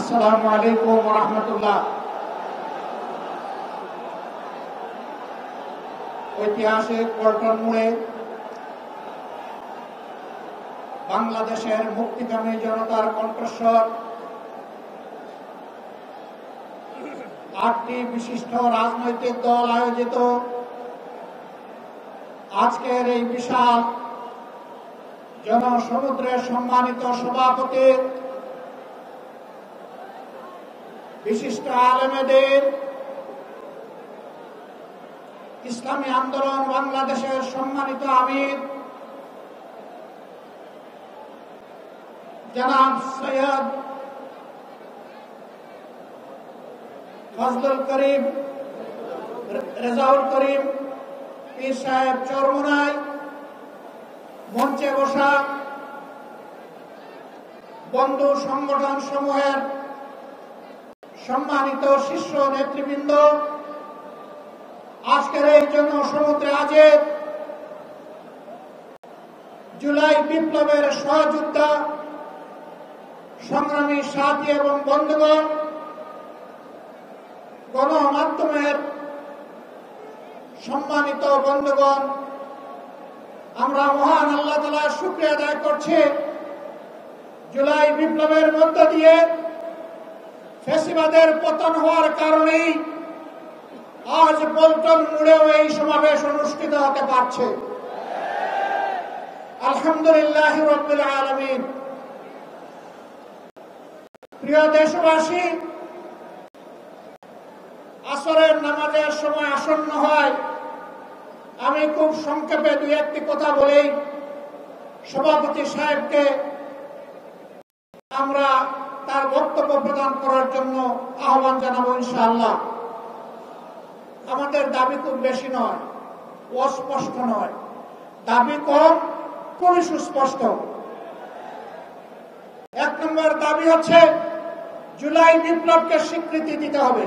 আসসালামু আলাইকুম ওয়া রাহমাতুল্লাহ। ঐতিহাসিক পল্টন মোড়ে বাংলাদেশের মুক্তিকামী জনতার কণ্ঠস্বর 8টি বিশিষ্ট রাজনৈতিক দল আয়োজিত আজকের এই বিশাল জনসমুদ্রের সম্মানিত সভাপতি, বিশিষ্ট আলেমেদের, ইসলামী আন্দোলন বাংলাদেশের সম্মানিত আমির জনাব সৈয়দ ফজলুল করিম রেজাউল করিম পীর সাহেব চরমোনাই, মঞ্চে বসা বন্ধু সংগঠন সমূহের সম্মানিত শীর্ষ নেতৃবৃন্দ, আজকের এই জনসমুদ্রে হাজির জুলাই বিপ্লবের সহযোদ্ধা সংগ্রামী সাথী এবং বন্ধুগণ, গণমাধ্যমের সম্মানিত বন্ধুগণ, আমরা মহান আল্লাহ তাআলার শুকরিয়া আদায় করছি। জুলাই বিপ্লবের মধ্য দিয়ে ফ্যাসিবাদের পতন হওয়ার কারণেই আজ পল্টন মোড়েও এই সমাবেশ অনুষ্ঠিত হতে পারছে। আলহামদুলিল্লাহ রাব্বিল আলামিন। প্রিয় দেশবাসী, আসরের নামাজের সময় আসন্ন হয়, আমি খুব সংক্ষেপে দুই একটি কথা বলেই সভাপতি সাহেবকে আমরা তার বক্তব্য প্রদান করার জন্য আহ্বান জানাবো ইনশাআল্লাহ। আমাদের দাবি খুব বেশি নয়, অস্পষ্ট নয়, দাবি কম, খুবই সুস্পষ্ট। 1 নম্বর দাবি হচ্ছে জুলাই বিপ্লবকে স্বীকৃতি দিতে হবে।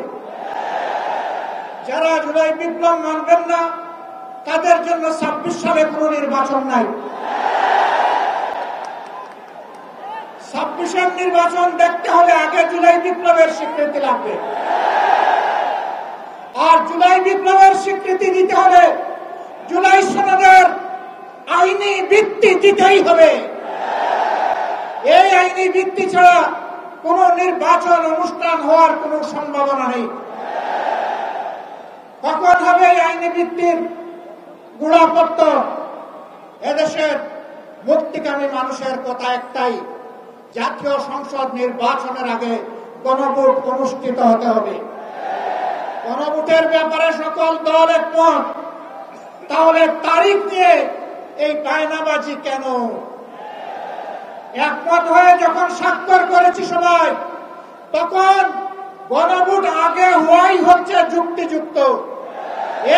যারা জুলাই বিপ্লব মানবেন না তাদের জন্য 26 সালে কোনো নির্বাচন নাই। 26-এর নির্বাচন দেখতে হলে আগে জুলাই বিপ্লবের স্বীকৃতি লাগবে। আর জুলাই বিপ্লবের স্বীকৃতি দিতে হলে জুলাই সনদের আইনি ভিত্তি দিতেই হবে। এই আইনি ভিত্তি ছাড়া কোন নির্বাচন অনুষ্ঠান হওয়ার কোন সম্ভাবনা নেই। কখন হবে এই আইনি ভিত্তির গোড়াপত্তন? এদেশের মুক্তিকামী মানুষের কথা একটাই, জাতীয় সংসদ নির্বাচনের আগে গণভোট অনুষ্ঠিত হতে হবে। গণভোটের ব্যাপারে সকল দল একমত, তাহলে তারিখ নিয়ে এই বায়নাবাজি কেন? একমত হয়ে যখন স্বাক্ষর করেছি সবাই, তখন গণভোট আগে হওয়াই হচ্ছে যুক্তিযুক্ত।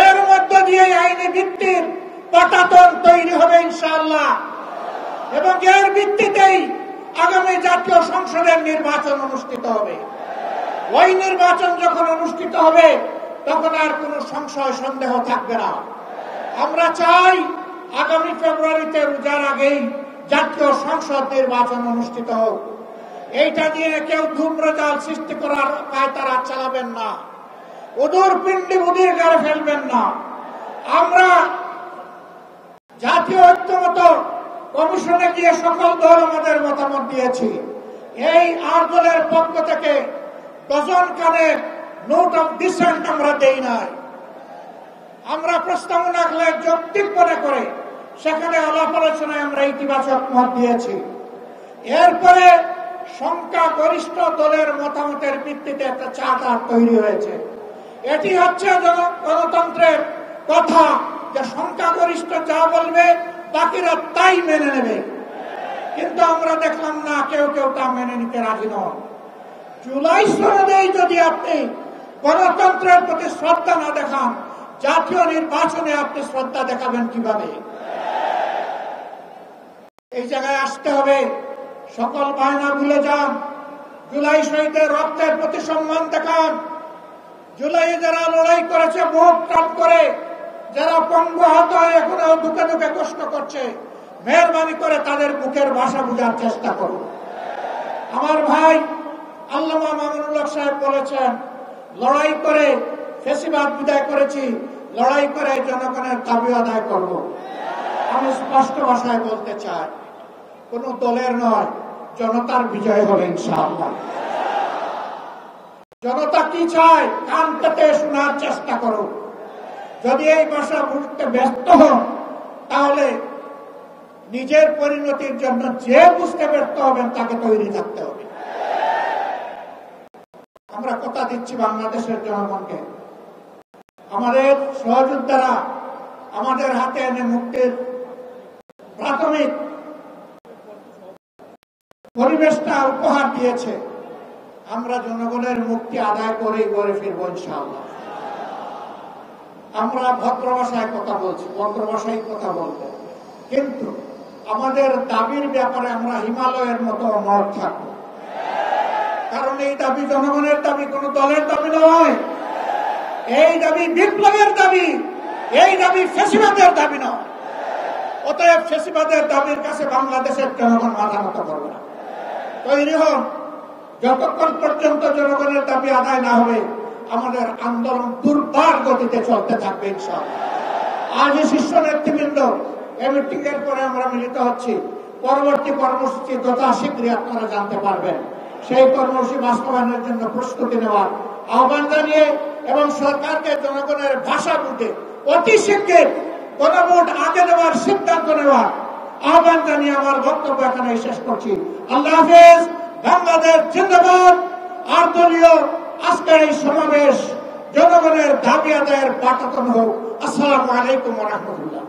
এর মধ্য দিয়ে আইনি ভিত্তির পটাতন তৈরি হবে ইনশাআল্লাহ, এবং এর ভিত্তিতেই আগামী জাতীয় সংসদের নির্বাচন অনুষ্ঠিত হবে। ওই নির্বাচন যখন অনুষ্ঠিত হবে তখন আর কোনো সংশয় সন্দেহ থাকবে না। আমরা চাই আগামী ফেব্রুয়ারিতে রোজার আগেই জাতীয় সংসদ নির্বাচন অনুষ্ঠিত হোক। এইটা নিয়ে কেউ ধূম্রজাল সৃষ্টি করার পায়তারা চালাবেন না, ওদুর পিণ্ডি উদির গাড়ে ফেলবেন না। আমরা জাতীয় ঐক্যমত কমিশনে গিয়ে সকল দল আমাদের মতামত দিয়েছি। এই 8 দলের পক্ষ থেকে ডজন খানেক নোট অফ ডিসেন্ট আমরা দেই নাই। আমরা প্রস্তাবনাগুলো যৌক্তিক মনে করে সেখানে আলাপ আলোচনায় আমরা ইতিবাচক মত দিয়েছি। এরপরে সংখ্যাগরিষ্ঠ দলের মতামতের ভিত্তিতে একটা চার্টার তৈরি হয়েছে। এটি হচ্ছে গণতন্ত্রের কথা, যে সংখ্যাগরিষ্ঠ যা বলবে বাকিরা তাই মেনে নেবে। কিন্তু আমরা দেখলাম না, কেউ কেউ তা মেনে নিতে রাজি নন। জুলাই সনদেই যদি আপনি গণতন্ত্রের প্রতি শ্রদ্ধা না দেখান, জাতীয় নির্বাচনে আপনি শ্রদ্ধা দেখাবেন কিভাবে? এই জায়গায় আসতে হবে। সকল বায়না ভুলে যান, জুলাই শহীদের রক্তের প্রতি সম্মান দেখান। জুলাই যারা লড়াই করেছে বুক টান করে, যারা পঙ্গু আহত হয়ে এখনো দুঃখে দুঃখে কষ্ট করছে, মেহরবানি করে তাদের বুকের ভাষা বোঝার চেষ্টা করুন। আমার ভাই, আল্লামা মামুনুল হক সাহেব বলেছেন, লড়াই করে ফ্যাসিবাদ বিদায় করেছি, লড়াই করে জনগণের দাবি আদায় করব। আমি স্পষ্ট ভাষায় বলতে চাই, কোন দলের নয়, জনতার বিজয় হবে ইনশাআল্লাহ। জনতা কি চায় কান পেতে শোনার চেষ্টা করো। যদি এই ভাষা বুঝতে ব্যস্ত হন, তাহলে নিজের পরিণতির জন্য যে বুঝতে ব্যর্থ হবেন তাকে তৈরি থাকতে হবে। আমরা কথা দিচ্ছি বাংলাদেশের জনগণকে, আমাদের সহযোদ্ধারা আমাদের হাতে এনে মুক্তির প্রাথমিক পরিবেশটা উপহার দিয়েছে। আমরা জনগণের মুক্তি আদায় করেই ঘরে ফিরবো ইনশাআল্লাহ। আমরা ভদ্র ভাষায় কথা বলছি, ভদ্র ভাষায় কথা বলবো, কিন্তু আমাদের দাবির ব্যাপারে আমরা হিমালয়ের মতো অনড় থাকবো। কারণ এই দাবি জনগণের দাবি, কোন দলের দাবি নয়। এই দাবি বিপ্লবের দাবি, এই দাবি ফ্যাসিবাদের দাবি নয়। অতএব ফ্যাসিবাদের দাবির কাছে বাংলাদেশের জনগণ মাথা নত করবে না। তৈরি হন, যতক্ষণ পর্যন্ত জনগণের দাবি আদায় না হবে আমাদের আন্দোলন দুর্বার গতিতে চলতে থাকবে ইনশাআল্লাহ। আজ শীর্ষ নেতৃবৃন্দ এই মিটিং এর পরে আমরা মিলিত হচ্ছি, পরবর্তী কর্মসূচি যথাশীঘ্রই আপনারা জানতে পারবেন। সেই কর্মসূচি বাস্তবায়নের জন্য প্রস্তুতি নেওয়ার আহ্বান জানিয়ে এবং সরকারকে জনগণের ভাষা বুঝে অতি শীঘ্র গণভোট আগে নেওয়ার সিদ্ধান্ত নেওয়ার আহ্বান জানিয়ে আমার বক্তব্য এখানে শেষ করছি। আল্লাহ হাফেজ। বাংলাদেশ জিন্দাবাদ। আর দলীয় আজকের এই সমাবেশ জনগণের দাবি আদায়ের পাঠাতন হোক। আসসালামু আলাইকুম ওয়া রাহমাতুল্লাহ।